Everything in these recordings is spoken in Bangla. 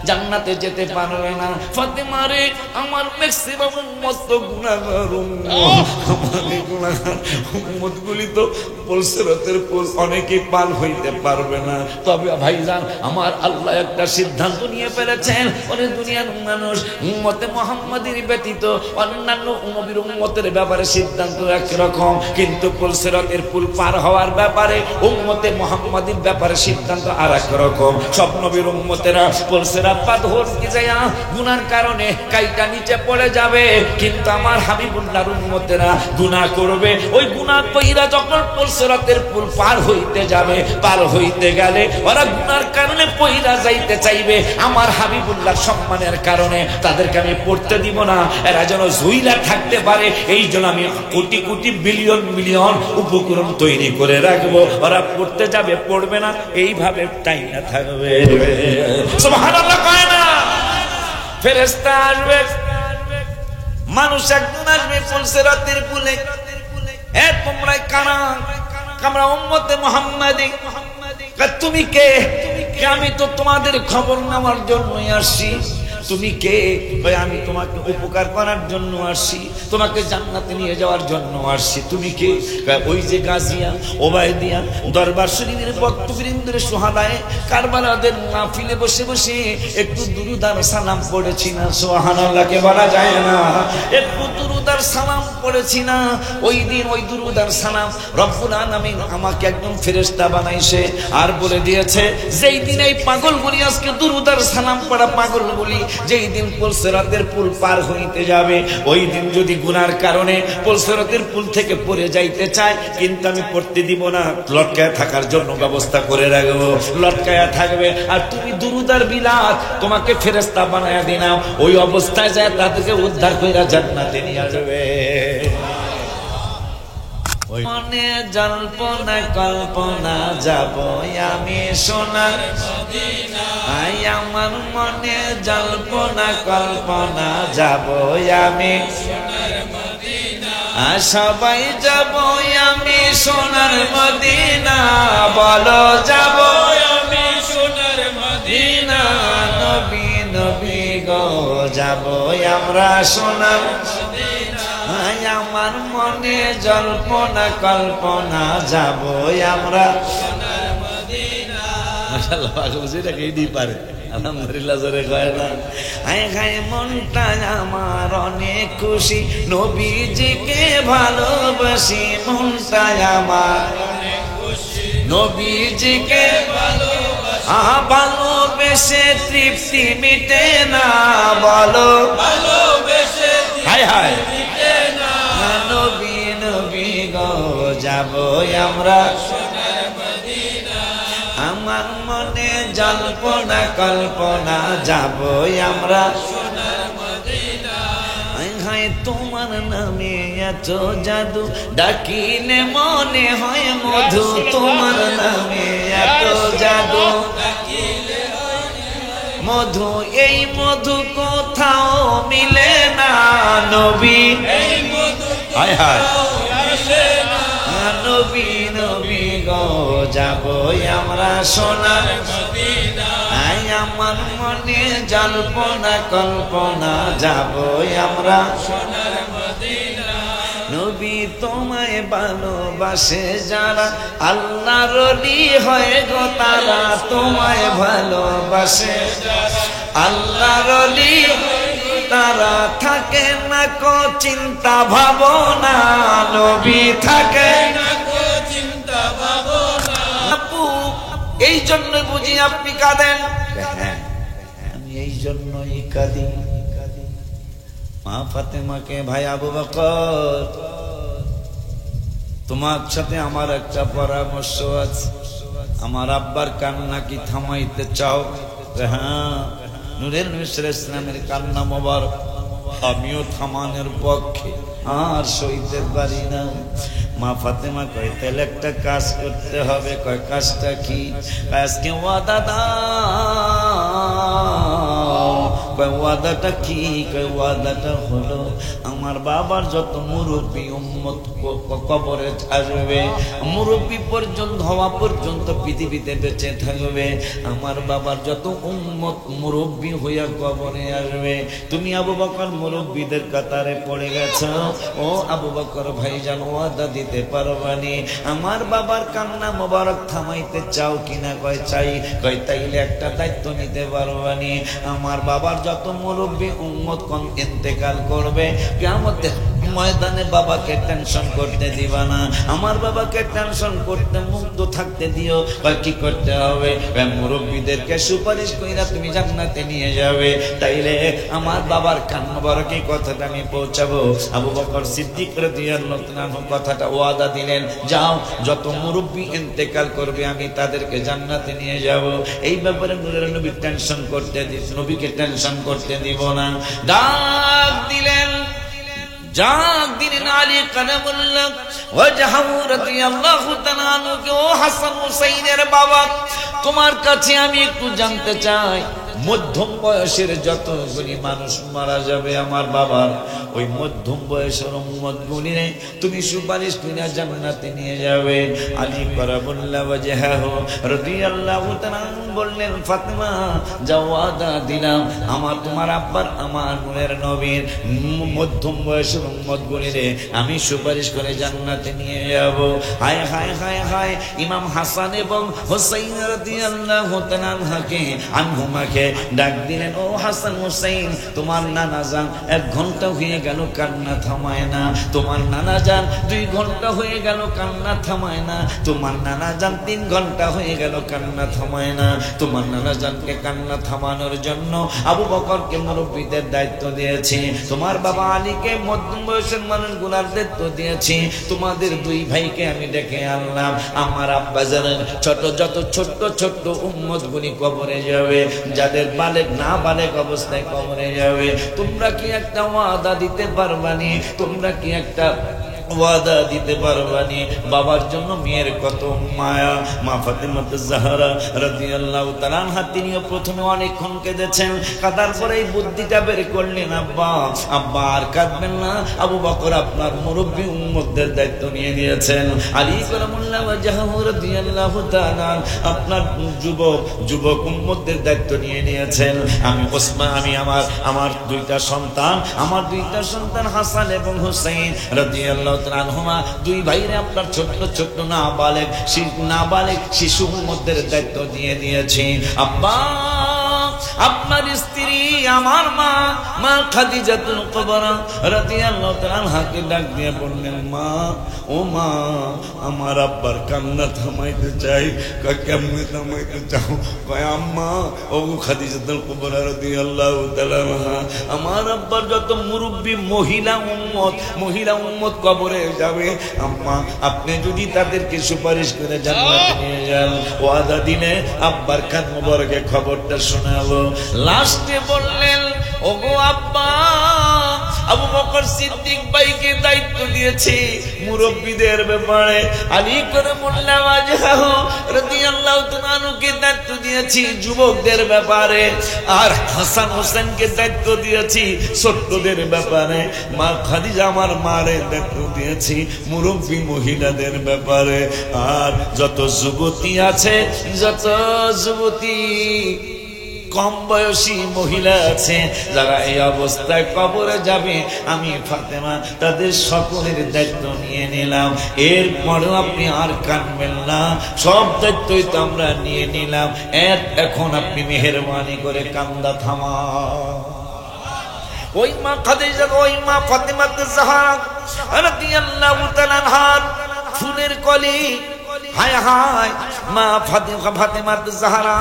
জান্নাতে যেতে পারবে না। ফাতেমা রে, আমার ম্যাক্সিমাম উম্মত তো গুনাহগার উম্মত, আমাদের গুনাহগার উম্মতগুলি তো পুলসিরাতের পুল অনেকেই পার হইতে পারবে না। তবে ভাইজান, আমার আল্লাহ একটা সিদ্ধান্ত নিয়ে ফেলেছেন, অনেক দুনিয়ার মানুষ উম্মতে মুহাম্মাদীর ব্যতীত অন্যান্য নবীর উম্মতের ব্যাপারে সিদ্ধান্ত একরকম, কিন্তু পুলসিরাতের পুল পার হওয়ার ব্যাপারে উম্মতে মুহাম্মাদীর ব্যাপারে সিদ্ধান্ত আরেক রকম। সব নবীর উম্মতেরা পুলসিরাত পাথর কি যায় গুনার কারণে কাইটা নিচে পড়ে যাবে, কিন্তু আমার হাবিবুল্লাহর উম্মতেরা গুনাহ করবে। ওই গুনাহ কইরা যখন পুলসিরাতের পুল পার হইতে যাবে, পার হইতে গেলে ওরা গুনার কারণে পইরা যাইতে চাইবে, আমার হাবিবুল্লাহর সম্মানের কারণে তাদেরকে আমি পড়তে দিব না, এরা যেন ঝুইলা থাকতে পারে। এই জন্য আমি কোটি কোটি বিলিয়ন মিলিয়ন উপকরণ তৈরি করে রাখবো, ওরা পড়তে যাবে, পড়বে না, এইভাবে টাইনা থাকবে। সুবহানাল্লাহ কয় না? ফেরেশতা আসবে, মানুষ একজন আসবে পুলসিরাতের পুলে, এ তোমরা কারা? আমরা উম্মতে মুহাম্মাদী। তুমি কে? আমি তো তোমাদের খবর নেওয়ার জন্যই আসছি। তুমি কে? আমি তোমাকে উপকার করার জন্য আসছি, তোমাকে জান্নাতে নিয়ে যাওয়ার জন্য আসছি। তুমি কে? ওই যে গাজিয়া, ওবায়দিয়া, দরবার শরীফের বক্তবৃন্দের সুহাদায়ে কারবালাদের মাহফিলে বসে বসে একটু দুরূদ আর সালাম পড়েছি না? সুবহানাল্লাহকে বলা যায় না? একটু দুরূদ আর সালাম পড়েছি না? ওই দিন ওই দুরূদ আর সালাম রব্বুল আলামিন আমাকে একদম ফেরেশতা বানাইছে, আর বলে দিয়েছে যেই দিন এই পাগলগুলি আজকে দুরূদ আর সালাম পড়া পাগলগুলি যেই দিন পুলসিরাতের পুল পার হইতে যাবে, ওই দিন যদি গুনার কারণে পুলসিরাতের পুল থেকে পড়ে যাইতে চায়, কিন্তু আমি পড়তে দিব না, লটকায় থাকার জন্য ব্যবস্থা করে রাখবো, লটকায়া থাকবে। আর তুমি দুরূদ আর বিলাত তোমাকে ফেরেশতা বানায়া দিলাম, ওই অবস্থায় যায় তাদেরকে উদ্ধার কইরা জান্নাতে নিয়ে যাবে। মনে জল্পনা কল্পনা যাব আমি সোনার মদিনা, আমার মনে জল্পনা কল্পনা যাব আমি সোনার মদিনা, সবাই যাব আমি সোনার মদিনা, বলো যাব আমি সোনার মদিনা, নবী নবী গো যাব আমরা সোনার মদিনা, আমার মনে জল্পনা কল্পনা যাব আমরা সোনার মদিনা। মাশাআল্লাহ, বুঝিটাকেই দি পারে, আলহামদুলিল্লাহ জোরে কয় না? হায় হায় মনটা আমার অনেক খুশি, নবীজিকে ভালোবাসি, মনটা আমার অনেক খুশি, নবীজিকে ভালোবেসে তৃপ্তি মিটে না, বলো ভালোবেসে হায় হায় নবী নবী গো যাব আমরা সোনার মদিনা, আমার মনে জল্পনা কল্পনা যাব আমরা সোনার মদিনা, হায় তোমার নামে এত জাদু ডাকিলে মনে হয় মধু, তোমার নামে এত জাদু ডাকিলে মধু, এই মধু কোথাও মিলে না, নবী এই মধু হায় হায় নবী নবী গো যাব আমরা সোনার মদিনা, আমার মনে জল্পনা কল্পনা যাব আমরা সোনার মদিনা, নবী তোমায় ভালোবাসে যারা আল্লাহর ওলি হয় গো তারা, তোমায় ভালোবাসে আল্লাহর ওলি তারা, থাকে না কো চিন্তা ভাবনা, নবী থাকে না কো চিন্তা ভাবনা। আপু এই জন্য বুঝি আপনি কাঁদেন? আমি এই জন্যই কাঁদি। মা ফাতেমাকে ভাই আবু বকর, তোমার সাথে আমার একটা পরামর্শ আছে, আমার আব্বার কান্না কি থামাইতে চাও? হ্যাঁ, নূরের নবী সাল্লাল্লাহু আলাইহি ওয়াসাল্লামের কান্না মোবারক আমিও থামানোর পক্ষে, আর সইতে পারি না। মা ফাতেমা কয় তাহলে একটা কাজ করতে হবে। কয় কাজটা কি? আজকে ওয়াদা দাও ওয়াদাটা কি? ওয়াদাটা হলো আমার বাবার যত মুরব্বী উম্মত কবরে আসবে, মুরব্বী পর্যন্ত হওয়া পর্যন্ত পৃথিবীতে বেঁচে থাকবে, আমার বাবার যত উম্মত মুরব্বী হইয়া কবরে আসবে। তুমি আবু বকর মুরব্বীদের কাতারে পড়ে গেছো, ও আবু বকর ভাইজান ওয়াদা দিতে পারবানি আমার বাবার কান্না মোবারক থামাইতে চাও কিনা? কয় চাই। কয় তাইলে একটা দায়িত্ব নিতে পারবানি, আমার বাবার যত মুরব্বী উম্মত কোন ইন্তেকাল করবে, কিয়ামতের ময়দানে বাবাকে টেনশন করতে দিবা না, আমার বাবাকে টেনশন করতে মুক্ত থাকতে দিও। কি করতে হবে? মুরব্বীদেরকে সুপারিশ কইরা তুমি জান্নাতে নিয়ে যাবে। তাইলে আমার বাবার কান মোবারকে কথাটা আমি পৌঁছাবো। আবু বকর সিদ্দিক রাদিয়াল্লাহু তাআলা কথাটা ওয়াদা দিলেন, যাও যত মুরব্বী ইন্তেকাল করবে আমি তাদেরকে জান্নাতে নিয়ে যাব। এই ব্যাপারে নূরের নবী টেনশন করতে নবীকে টেনশন করতে দিব না। ডাক দিলেন আলী কালামুল্লাহ ওয়াজহু রাদিয়াল্লাহু তাআলা আনহু, ও হাসান হুসাইনের বাবা, তোমার কাছে আমি একটু জানতে চাই, মধ্যম বয়সের যতগুলি মানুষ মারা যাবে আমার বাবার, ওই মধ্যম বয়সের উম্মত গুলিরে তুমি সুপারিশ করে জান্নাতে নিয়ে যাবে। আলী কারামুল্লাহ ওয়াজহু রাদিয়াল্লাহু তাআলা বললেন, ফাতেমা যাও ওয়াদা দিলাম আমার তোমার আব্বার আমার নূরের নবীর মধ্যম বয়সের উম্মত গুলিরে আমি সুপারিশ করে জান্নাতে নিয়ে যাব। হায় হায় হায় হায়, ইমাম হাসান এবং হুসাইন রাদিয়াল্লাহু তাআলা আনহুমাকে ডাক দিলেন, ও হাসান হুসাইন, তোমার নানা যান 1 ঘন্টা হয়ে গেল কান্না থামায় না, তোমার নানা যান 2 ঘন্টা হয়ে গেল কান্না থামায় না, তোমার নানা যান 3 ঘন্টা হয়ে গেল কান্না থামায় না। তোমার নানা জানকে কান্না থামানোর জন্য আবু বকরকে মুরব্বীদের দায়িত্ব দিয়েছি, তোমার বাবা আলীকে মধ্যম বয়সের মানুষগুলার দায়িত্ব দিয়েছি, তোমাদের 2 ভাইকে আমি ডেকে আনলাম। আমার আব্বা জানেন যত ছোট্ট ছোট্ট উম্মত গুলি কবরে যাবে, যাদের বালেগ না বালেগ অবস্থায় কবরে যাবে, তোমরা কি একটা ওয়াদা দিতে পারবানি? তোমরা কি একটা ওয়াদা দিতে পারবানি? বাবার জন্য মেয়ের কত মায়া। মা ফাতেমা জাহরা রাদিয়াল্লাহু তাআলা আনহা তিনিও প্রথমে অনেকক্ষণ কেঁদেছেন, কাঁদার পরে এই বুদ্ধিটা বের করলেন, আব্বা আব্বা আর কাঁদবেন না, আবু বকর আপনার মুরব্বী উম্মতদের দায়িত্ব নিয়ে নিয়েছেন। আলী কারামুল্লাহ ওয়াজহু রাদিয়াল্লাহু তাআলা আপনার যুবক উম্মতদের দায়িত্ব নিয়ে নিয়েছেন। আমি ওসমান, আমি আমার 2টা সন্তান হাসান এবং হুসাইন রাদিয়াল্লাহু তাআলা আনহুমা 2 ভাইরে আপনার ছোট্ট ছোট্ট নাবালেগ শিশু উম্মতদের দায়িত্ব দিয়ে দিয়েছি। আব্বা আপনার স্ত্রী আমার মা খাদিজাতুল কুবরা রাদিয়াল্লাহু তাআলা আনহাকে ডাক দিয়ে বললেন, মা ও মা, আমার আব্বার কান্না থামাইতে চাই। কেমনে থামাইতে চাও? কয় আম্মা ও খাদিজাতুল কুবরা রাদিয়াল্লাহু তাআলা আনহা, আমার আব্বার যত মুরব্বী মহিলা উম্মত কবরে যাবে, আম্মা আপনি যদি তাদেরকে সুপারিশ করে জান্নাতে নিয়ে যান, ওয়াদা দিলে আব্বার কান মোবারকে খবরটা শোনাবো। লাস্টে বললেন, ওগো আব্বা, আবু বকর সিদ্দিক ভাইকে দায়িত্ব দিয়েছি মুরব্বীদের ব্যাপারে, আলী কারামুল্লাহ ওয়াজহু রাদিয়াল্লাহু তাআলা আনহুকে দায়িত্ব দিয়েছি যুবকদের ব্যাপারে, আর হাসান হোসেনকে দায়িত্ব দিয়েছি ছোট্টদের ব্যাপারে, মা খাদিজা আমার মারে দায়িত্ব দিয়েছি মুরব্বী মহিলাদের ব্যাপারে। আর যত যুবতী আছে, যত যুবতী কম বয়সী মহিলা আছে, যারা এই অবস্থায় কবরে যাবে, আমি ফাতেমা তাদের সকলের দায়িত্ব নিয়ে নিলাম। এরপরেও আপনি আর কানবেন না, সব দায়িত্বই তো আমরা নিয়ে নিলাম, এখন আপনি মেহেরবানি করে কান্দা থামা। ওই মা খাদিজা, ওই মা ফাতেমা জাহরা রাদিয়াল্লাহু তাআলা আনহার ফুলের কলি, হায় হায়, মা ফাতেমা জাহরা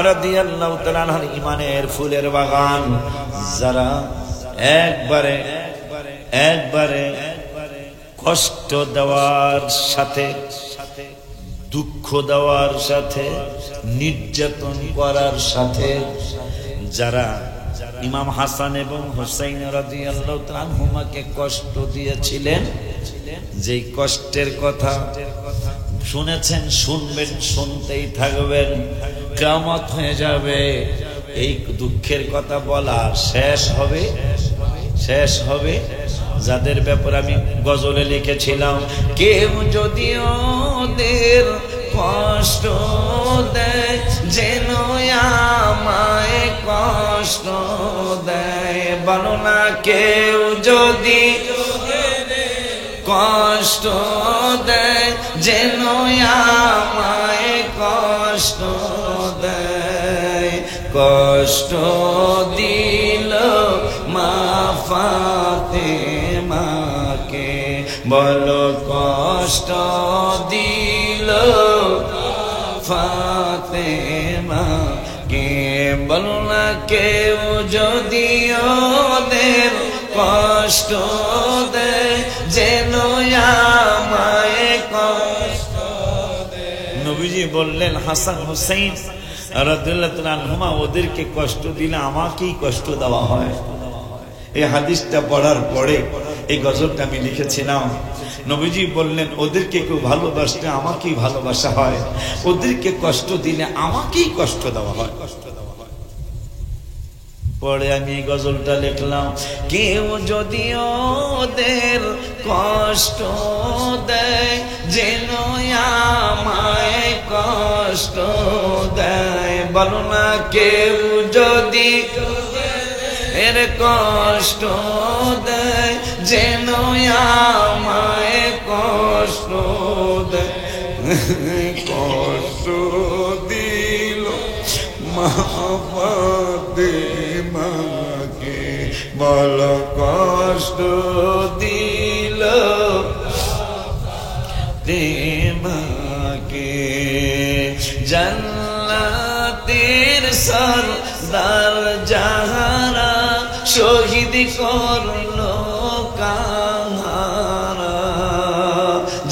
রাদিয়াল্লাহু তাআলা আনহার ইমানের ফুলের বাগান, যারা একবারে কষ্ট দেওয়ার সাথে, দুঃখ দেওয়ার সাথে, নির্যাতন করার সাথে, যারা ইমাম হাসান এবং হুসাইন রাদিয়াল্লাহু তাআলা আনহুমাকে কষ্ট দিয়েছিলেন, যেই কষ্টের কথা শুনেছেন, শুনবেন, শুনতেই থাকবেন, কিয়ামত হয়ে যাবে, এই দুঃখের কথা বলা শেষ হবে যাদের ব্যাপারে আমি গজলে লিখেছিলাম, কেউ যদি ওদের কষ্ট দেয় যেন আমায় কষ্ট দেয়, বলো না কেউ যদি কষ্ট দেয় যেন আমায় কষ্ট দেয়, কষ্ট দিল মা ফাতেমাকে, বলো কষ্ট দিল ফাতেমাকে, বলো না কেউ যদি ওদের কষ্ট দেয় যেন আমায় কষ্ট দেয়। নবীজি বললেন হাসান হুসাইন রাদিয়াল্লাহু তাআলা আনহুমা ওদেরকে কষ্ট দিলে আমাকেই কষ্ট দেওয়া হয়। এই হাদিসটা পড়ার পরে এই গজলটা আমি লিখেছিলাম। নবীজি বললেন ওদেরকে কেউ ভালোবাসলে আমাকেই ভালোবাসা হয়, ওদেরকে কষ্ট দিলে আমাকেই কষ্ট দেওয়া হয়। পরে আমি এই গজলটা লিখলাম, কেউ যদি ওদের কষ্ট দেয় যেন আমায় কষ্ট দেয়, বলো না কেউ যদি এর কষ্ট দেয় যেন আমায় কষ্ট দেয়, কষ্ট দিল মা ফাতেমাকে, বলো কষ্ট দিল ফাতেমাকে, জান্নাতের সরদার যাহারা শহীদ করলো কাহারা,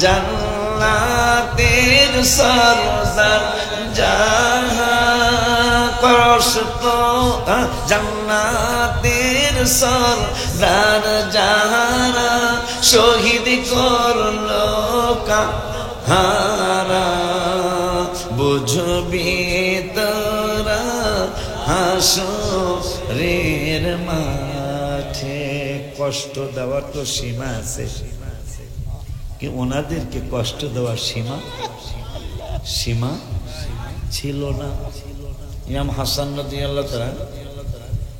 জান্নাতের সরদার যাহারা কষ্ট, জান্নাতের সরদার যাহারা শহীদ করলো কাহারা, বুঝবি তোরা হাসরের মাঠে। কষ্ট দেওয়ার তো সীমা আছে, কি ওনাদেরকে কষ্ট দেওয়ার সীমা ছিল না। ইমাম হাসান রাদিয়াল্লাহু তাআলা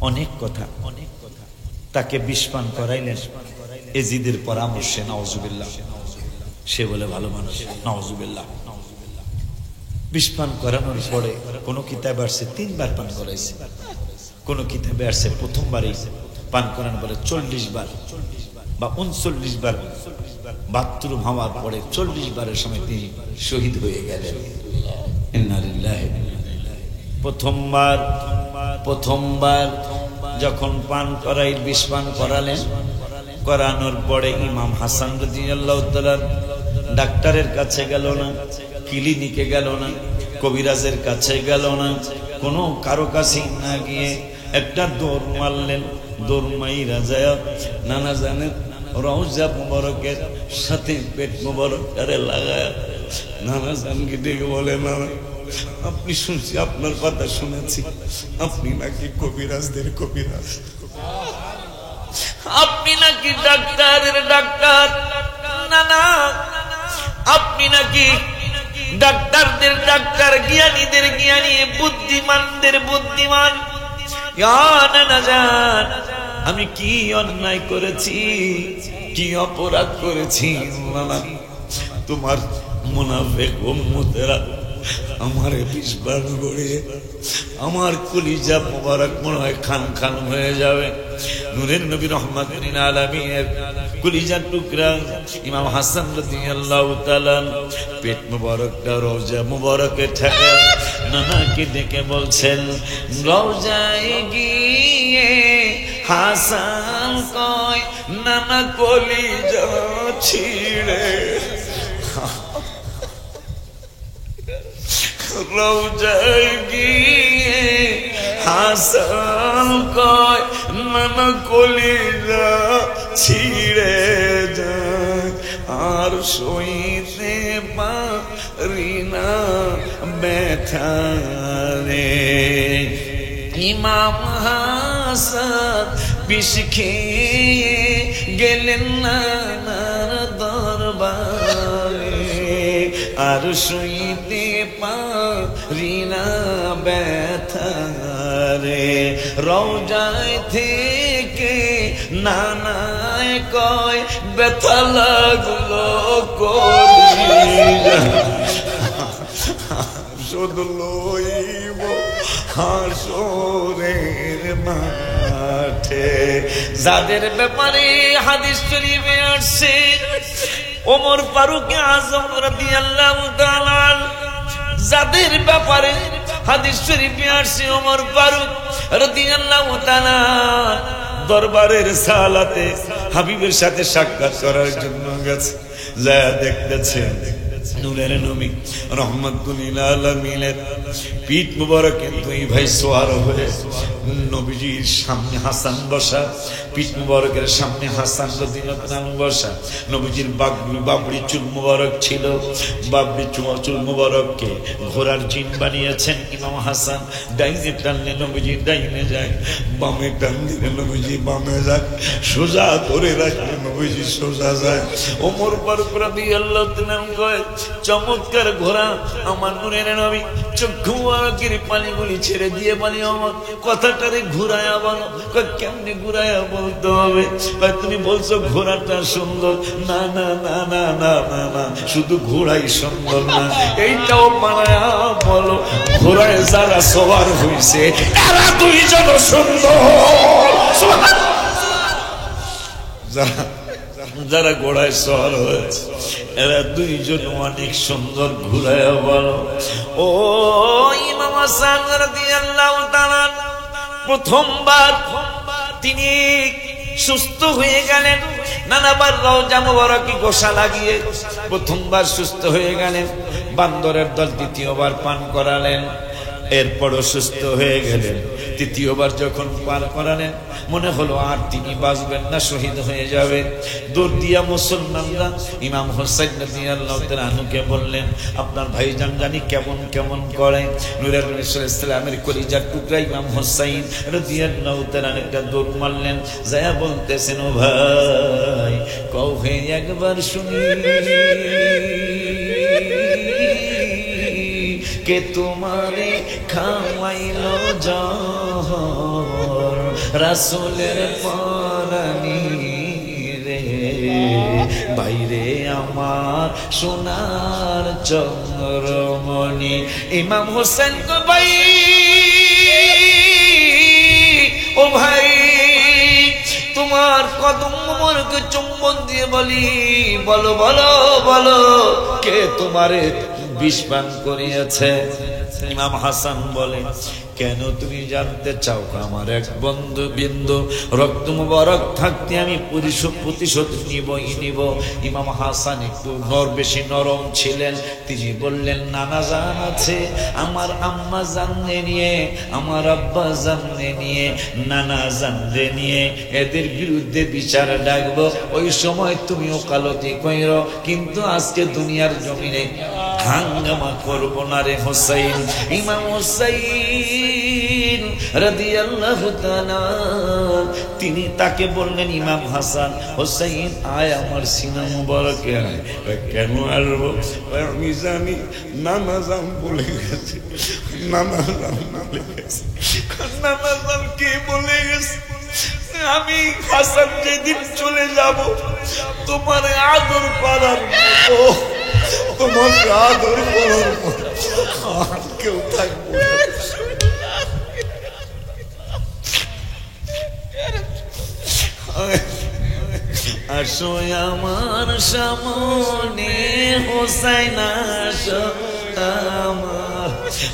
অনেক কথা তাকে বিষ পান করাইলেন এজিদের পরামর্শে, নাউজুবিল্লাহ। সে বলে ভালো মানুষ, নাউজুবিল্লাহ। বিষ পান করানোর পরে কোন কিতাবে আসছে 3 বার পান করাইছে, কোন কিতাবে আসছে প্রথমবারই পান করানো বলে 40 বার বা 39 বার বাথরুম হওয়ার পরে 40 বারের সময় তিনি শহীদ হয়ে গেলেন। ইন্না লিল্লাহি। প্রথমবার যখন পান করাই বিষ পান করালেন, করানোর পরে ইমাম হাসান রাদিয়াল্লাহু তাআলা ডাক্তারের কাছে গেল না, ক্লিনিকে গেল না, কবিরাজের কাছে গেল না, কোনো কারো কাছে না গিয়ে একটা দৌড় মারলেন। দৌড় মাইরা যায় নানা জানেন রওজা মুবারকের সাথে পেট মুবারকটারে লাগায় নানা জানকে ডেকে বলে, নানা আপনি শুনছি, আপনার কথা শুনেছি, আপনি নাকি কবিরাজদের কবিরাজ, আপনি নাকি ডাক্তারের ডাক্তার, না না আপনি নাকি ডাক্তারদের ডাক্তার, জ্ঞানীদের জ্ঞানী, বুদ্ধিমানদের বুদ্ধিমান। না জান আমি কি অন্যায় করেছি, কি অপরাধ করেছি, না তোমার মুনাফিক উম্মতেরা আমার বিষ-বাণ গড়িয়ে আমার কলিজা মোবারক মনে হয় খান খান হয়ে যাবে। নূরের নবী রহমাতুল লিল আলামিনের কলিজার টুকরা ইমাম হাসান রাদিয়াল্লাহু তাআলা পেট মোবারকটা রওজা মোবারকে ঠেকে নানাকে ডেকে বলছেন, রওজায় গিয়ে হাসান কয় নানা কলিজা ছিড়ে, রওজায় গিয়ে হাসান কয় নানা কলিজা ছিড়ে যায়, আর সইতে পারি না ব্যথা রে। ইমাম হাসান বিষ খেয়ে গেলেন নানার দরবারে, আর শুইতে পারি না ব্যথারে। রওজায় থেকে নানায় কয় ব্যথা লাগলো কলিজা, শুধু লইব হাসরের মাঠে। যাদের ব্যাপারে হাদিস শরীফে আসছে ওমর ফারুক আযম রাদিয়াল্লাহু তাআলা, যাদের ব্যাপারে হাদিস শরীফে আসছে ওমর ফারুক রাদিয়াল্লাহু তাআলা দরবারের সালাতে হাবিবের সাথে সাক্ষাৎ করার জন্য গেছে, যা দেখতেছে নূরের নবী রহমাতুল লিল আলামিনের পিঠ মুবারকে দুই ভাই সোয়ার হয়ে নবীজির সামনে হাসান বসা, পিঠ মুবারকের সামনে হাসান রাদিয়াল্লাহু আনহু বসা। নবীজির বাবরি চুল মুবারক ছিল, বাবরি চুল মুবারককে ঘোড়ার জিন বানিয়েছেন ইমাম হাসান। ডাইনে টানলে নবীজি ডাইনে যায়, বামে টানলে নবীজি বামে যায়, সোজা ধরে রাখলে নবীজি সোজা যায়। ওমর ফারুক রাদিয়াল্লাহু তাআলা কয়, চমৎকার ঘোড়া আমার নূরের নবী। চক্ষু মুবারকের পানিগুলি ছেড়ে দিয়ে বলি, আমার কথাটারে ঘুরায়া বলো। কেমনে ঘুরায়া বলতে হবে? তুমি বলছো ঘোড়াটা সুন্দর, না না না না না না না, শুধু ঘোড়াই সুন্দর না, এইটাও বানায়া বলো ঘোড়ায় যারা সবার হইছে এরা দুইজন সুন্দর। যারা ঘোড়ায় সওয়ার হয়েছে এরা দুইজন অনেক সুন্দর, ঘুরায়া বলো। ও ইমাম হাসান রাদিয়াল্লাহু তাআলা প্রথমবার তিনি সুস্থ হয়ে গেলেন, নানাবার রওজা মুবারকে গোসা লাগিয়ে প্রথমবার সুস্থ হয়ে গেলেন। বান্দরের দল দ্বিতীয়বার পান করালেন, এরপরও সুস্থ হয়ে গেলেন। তৃতীয়বার যখন পান করালেন মনে হলো আর তিনি বাঁচবেন না, শহীদ হয়ে যাবে। দৌড় দিয়া মুসলমানরা ইমাম হোসেন রাদিয়াল্লাহু তাআলা আনহুকে বললেন, আপনার ভাইজান জানি কেমন কেমন করে। নূরের নবী সাল্লাল্লাহু আলাইহি ওয়াসাল্লামের কলিজার টুকরা ইমাম হোসেন রাদিয়াল্লাহু তাআলা একটা দৌড় মারলেন, যায়া বলতেছেন, ও ভাই কও হে একবার শুনি, কে তোমারে খাওয়াইলো জহর রাসূলের পরানি রে, বাইরে আমার সোনার চন্দ্রমণি। ইমাম হোসেন কো ভাই, ও ভাই তোমার কদম মোবারকে চুম্বন দিয়ে বলি, বলো বলো বলো কে তোমারে বিষ পান করিয়েছে? ইমাম হাসান বলে, কেন তুমি জানতে চাও? আমার এক বন্ধু বিন্দু রক্ত মুবারক থাকতে আমি প্রতিশোধ নিবই নিব। ইমাম হাসান একটু বেশি নরম ছিলেন, তিনি বললেন, নানা জান আছে, আমার আম্মা জানলে নিয়ে, আমার আব্বা জানলে নিয়ে, নানা জানলে নিয়ে এদের বিরুদ্ধে বিচার ডাকবো, ওই সময় তুমি ওকালতি কইরো, কিন্তু আজকে দুনিয়ার জমিনে হাঙ্গামা করবো না রে হোসেন। ইমাম হোসেন রাদিয়াল্লাহু তাআলা তিনি তাকে বললেন, ইমাম হাসান হোসেন আয় আমার সিনা মুবারকে আয়। কেন আসবো? আমি জানি নামাজাম বলে গেছে, নামাজাম বলে গেছে। নামাজাম কে বলে গেছে? আমি হাসান যেদিন চলে যাব তোমার আদর করার মতো, তোমার আদর করার মতো কেউ থাকবে। আসো আমার সামনে হোসেন, আসো আমার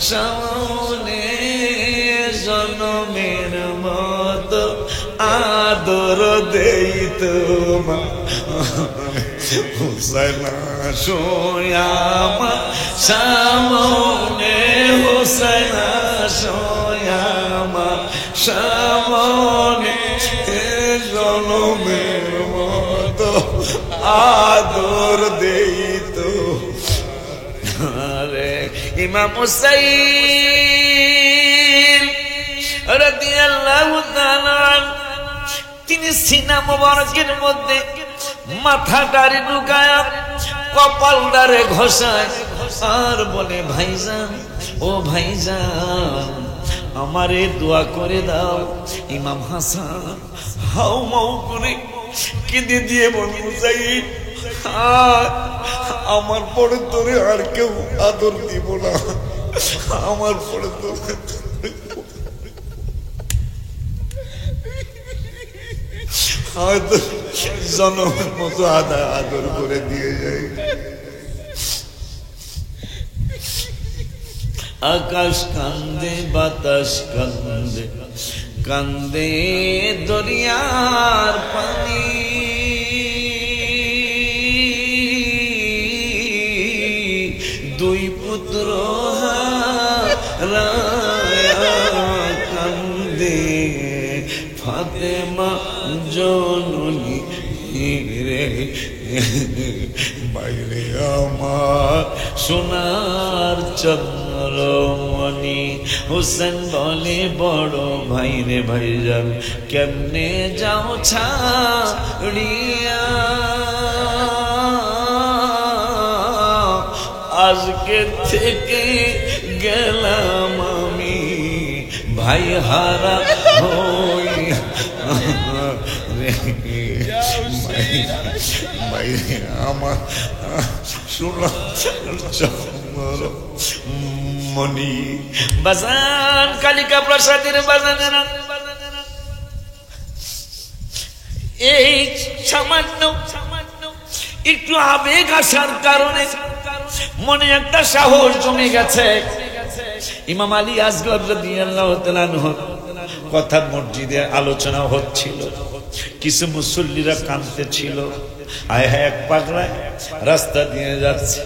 সামনে, জনমের মতো আদর দেই তোমার হোসেন। আসো আমার সামনে হোসেন, আসো আমার সামনে, জনমের মতো আদর দেই তো। আরে ইমাম হোসেন রাদিয়াল্লাহু তাআলা আনহু তিনি সিনা মোবারকের মধ্যে মাথাটারে ঢুকায়া কপালটারে ঘষায় আর বলে ভাইজান ও ভাইজান আমারে দোয়া করে দাও। ইমাম হাসান হাউ মাউ করে কেঁদে দিয়ে বলবো চাই আমার পরে তোরে আর কেউ আদর দিব না, আমার পরে তোরে হয়তো জনমের মতো আদা আদর করে দিয়ে যায়। আকাশ কান্দে বাতাস কান্দে কান্দে দরিয়ার পানি, দুই পুত্র হারায়া কান্দে ফাতেমা জননী রে বাইরে আমার সোনার চন্দ্রমণি। হোসেন বলে বড় ভাই রে ভাইজান কেমনে যাও ছাড়িয়া, আজকে থেকে গেলাম আমি ভাই হারা হইয়া আমার মনি বাজান কালিকা প্রসাদের বাজানের এই সামান্য একটু আবেগ আসার কারণে মনে একটা সাহস জমে গেছে। ইমাম আলী আসগর রাদিয়াল্লাহু তাআলা আনহু কথা মসজিদে আলোচনা হচ্ছিল, কিছু মুসল্লিরা কাঁদতেছিল। আয় হ্যাঁ এক পাগলা রাস্তা দিয়ে যাচ্ছে,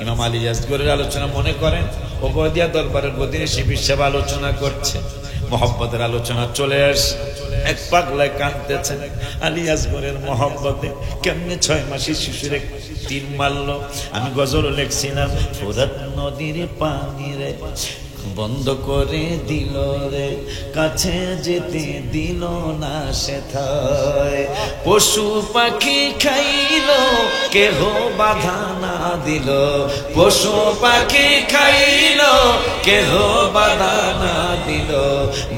ইমাম আলী আসগরের আলোচনা মনে করেন ওবদিয়া দরবারের বদিনে শিবির সাহেব আলোচনা করছে, মহব্বতের আলোচনা চলে আসে, এক পাগলায় কাঁদতেছেন আলী আসগরের মহব্বতে। কেমনে 6 মাসের শিশুরে তিন মারলো। আমি গজল লিখছিলাম ফোরাত নদীর পানি রে বন্ধ করে দিল রে, কাছে যেতে দিল না সেথায়, পশু পাখি খাইল কেহ বাধা না দিল, পশু পাখি খাইল কেহ বাধা না দিল,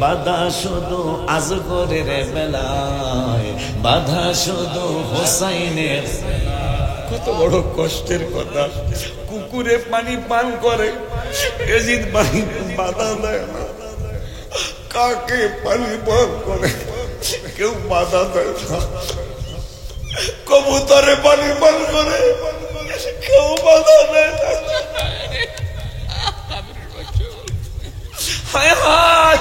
বাধা শুধু আজগরের বেলায়, বাধা শুধু হোসাইনের। কত বড় কষ্টের কথা। কুকুরে পানি পান করে এজিদ পানি বাধা দেয় না, কাকে পানি পান করে কেউ বাধা দেয় না, কবুতরে পানি পান করে কেউ বাধা দেয় না। হায় হায়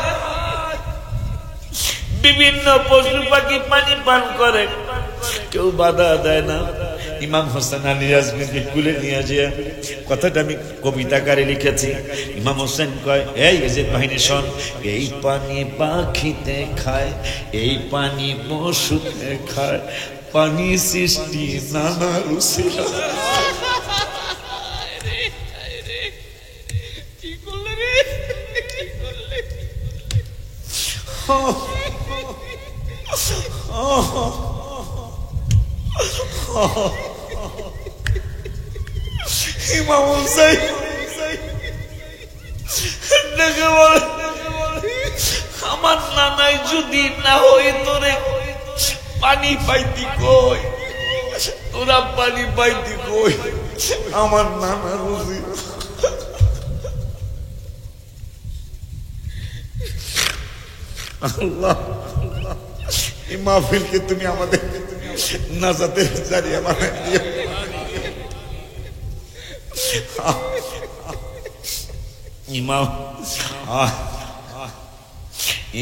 বিভিন্ন পশু পাখি পানি পান করে কেউ বাধা দেয় না। ইমাম হোসেন আলী আজমিরকে কুলে নিয়ে যে কথাটা আমি কবিতাকারে লিখেছি। ইমাম হোসেন কয় এই এজিদ বাহিনী শোন, এই পানি পাখিতে খায়, এই পানি পশুতে খায়, পানি সৃষ্টি নানা রুচি। কি করলে রে, ইমাম হুসাইন দেখে বলে আমার নানাই যদি না হইতো রে পানি পাইতি কই, তোরা পানি পাইতি কই, আমার নানা রুজি। আল্লাহ এই মাহফিলকে তুমি আমাদের নাজাতের জারিয়া বানাই দিও।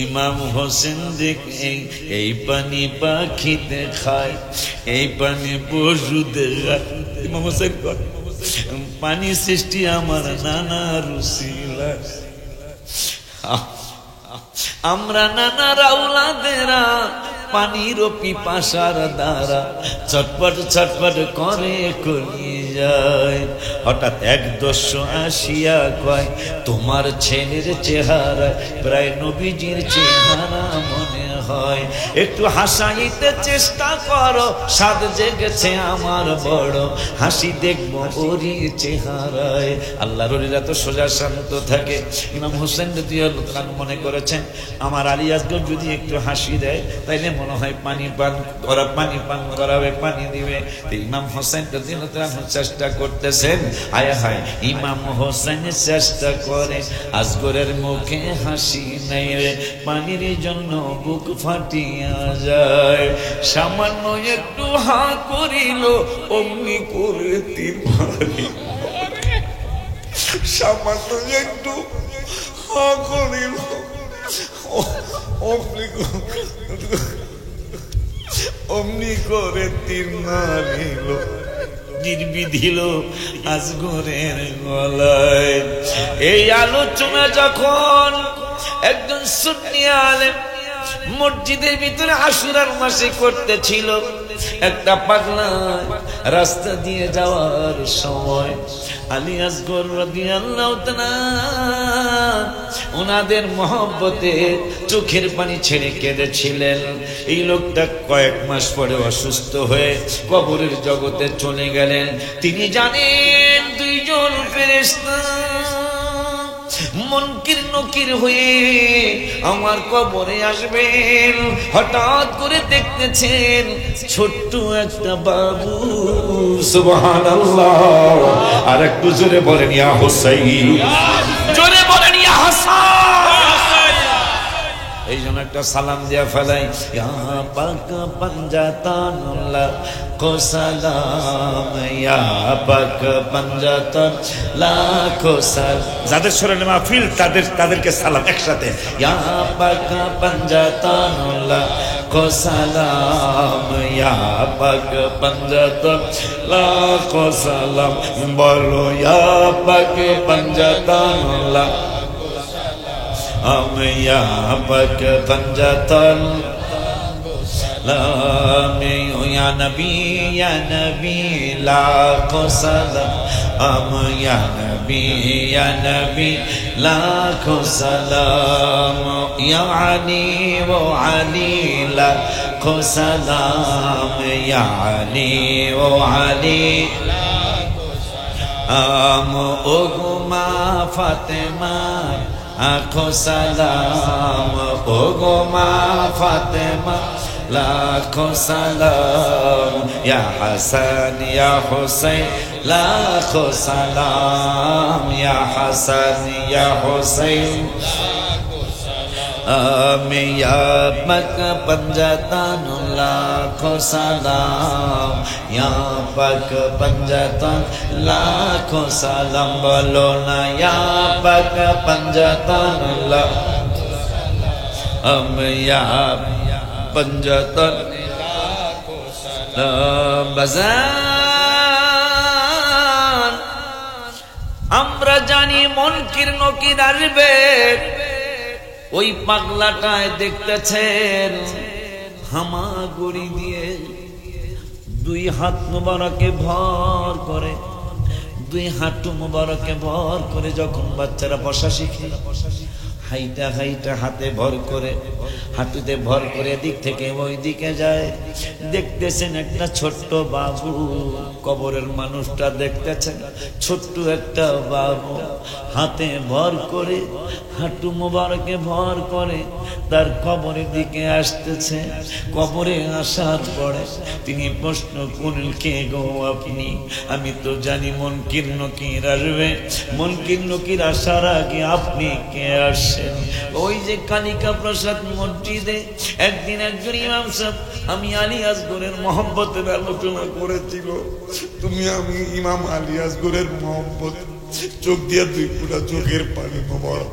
ইমাম হোসেন দেখ এই পানি পাখিতে খায়, এই পানি পশুতে খায়। ইমাম হোসেন কয় পানি সৃষ্টি আমার নানা রুসিলা, আমরা নানা রাউলাদেরা পানির পিপাসার দ্বারা ছটপট ছটপট করে কলিজা। যায়। হঠাৎ এক দস্যু আসিয়া কয়, তোমার ছেলের চেহারা প্রায় নবীজির চেহারা মনে হয়, একটু হাসাইতে চেষ্টা করো, স্বাদ জেগেছে আমার বড়, হাসি দেখবো ওরই চেহারায়। আল্লাহর ওলিরা তো সোজা শান্ত থাকে। ইমাম হোসেন রাদিয়াল্লাহু তাআলা মনে করেছেন আমার আলী আসগর যদি একটু হাসি দেয় তাইলে মনে হয় পানি পান করাবে, পানি দিবে। ইমাম হোসেন রাদিয়াল্লাহু তাআলা চেষ্টা করতেছেন, হায় হায় ইমাম হোসেন চেষ্টা করে, আসগরের মুখে হাসি নেই রে, পানির জন্য বুক ফাটিয়া যায়। সামান্য একটু হা করিল, অমনি করে তীর মারিল। সামান্য একটু হা করিল, অমনি করে তীর মারিল, বিধিল আসগরের গলায়। এই আলোচনা যখন একজন সুন্নি আলেম মসজিদের ভিতরে আশুরার মাসে করতেছিল, একটা পাগলা রাস্তা দিয়ে যাওয়ার সময় আলী আসগর রাদিয়াল্লাহু তাআলা ওনাদের মহব্বতে চোখের পানি ছেড়ে কেঁদেছিলেন। এই লোকটা কয়েক মাস পরে অসুস্থ হয়ে কবরের জগতে চলে গেলেন। তিনি জানেন দুইজন ফেরেশতা মুনকির নকির হয়ে আমার কবরে আসবেন। হঠাৎ করে দেখতেছেন ছোট্ট একটা বাবু, সুবহানাল্লাহ। আর একটু জোরে বলেন ইয়া হুসাইন, জোরে বলেন ইয়া হাসান। এই জন্য একটা সালাম দিয়া ফেলাই, ইয়া পাক পাঞ্জাতানুল্লাহ কো সালাম, ইয়া পাক পাঞ্জাতান লাখো সালাম। যাদের শরণে মাহফিল তাদেরকে সালাম একসাথে, ইয়া পাক পাঞ্জাতানুল্লাহ কো সালাম, ইয়া পাক পাঞ্জাতান লাখো সালাম। বলো ইয়া পাক পাঞ্জাতানুল্লাহ या पक पंजतन या नबी लाखो सलाम, या नबी लाखो सलाम, या अली वो अली लाखो सलाम, या अली वो अली ओगुमा फातिमा आखो सलाम, ओगुमा फातिमा लाखो सलाम, या हसन या हुसैन लाखो सलाम, या हसन या हुसैन या पक पंजतन लाखो सलाम, या पक पंजतन लाखो सलाम। बोलो ना या पक पंजतन लाखो सलाम, या पंजतन लाखो सलाम। বাজান আমরা জানি মুনকির নকির আসবে, ওই পাগলাটায় দেখতেছেন হামাগুড়ি দিয়ে দুই হাত মুবারকে ভর করে, দুই হাঁটু মুবারকে ভর করে যখন বাচ্চারা বসা শিখে, হাইটা হাইটা হাতে ভর করে, হাঁটুতে ভর করে দিক থেকে ওই দিকে যায়। দেখতেছেন একটা ছোট্ট বাবু, কবরের মানুষটা দেখতেছেন ছোট্ট একটা বাবু হাতে ভর করে, হাঁটু মোবারকে ভর করে তার কবরের দিকে আসতেছে। কবরে আসার পরে তিনি প্রশ্ন করলেন, কে গো আপনি? আমি তো জানি মুনকির নকির আসবে, মুনকির নকির আসার আগে আপনি কে আসছেন? ওই যে কালিকা প্রসাদ মসজিদে একদিন একজন ইমাম সাহেব আমি আলী আসগরের মহব্বতের আলোচনা করেছিল, তুমি আমি ইমাম আলী আসগরের মহব্বত, চোখ দিয়া দুই পুরা চোখের পানি মোবারক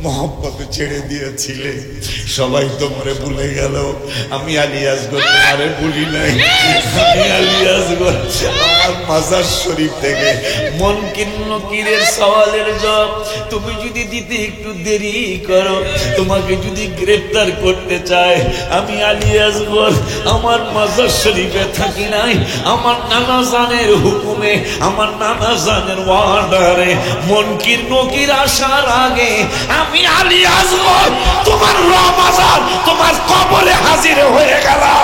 মহব্বতে ছেড়ে দিয়েছিলে, সবাই তোমারে ভুলে গেল, আমি আলী আসগর তোমারে ভুলি নাই। আমি আলী আসগর আমার মাজার শরীফ থেকে মুনকির নকিরের সওয়ালের জবাব তুমি যদি দিতে একটু দেরি করো, তোমাকে যদি গ্রেফতার করতে চায়, আমি আলী আসগর আমার মাজার শরীফে থাকি নাই, আমার নানা জানের হুকুমে, আমার নানা জানের ওয়ার্ডারে মুনকির নকির আসার আগে আমি আলী আসগর তোমার রমাজান তোমার কবরে হাজির হয়ে গেলাম।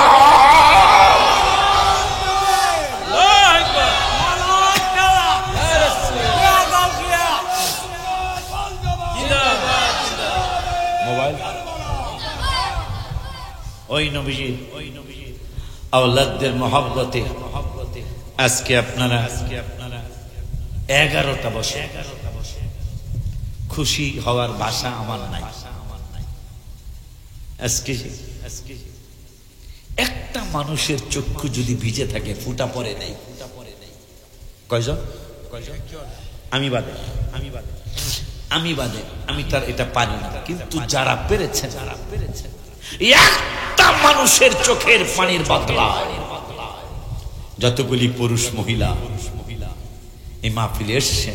ওই নবীজি আওলাদদের মহব্বতে আজকে আপনারা 11টা বসে খুশি হওয়ার ভাষা আমার নাই। আজকে একটা মানুষের চক্ষু যদি ভিজে থাকে ফুটা পড়ে নেই, কয়জন? আমি বাদে আমি তার এটা পারি না, কিন্তু যারা পেরেছেন একটা মানুষের চোখের পানির বদলা যতগুলি পুরুষ মহিলা এই মাহফিলে এসছে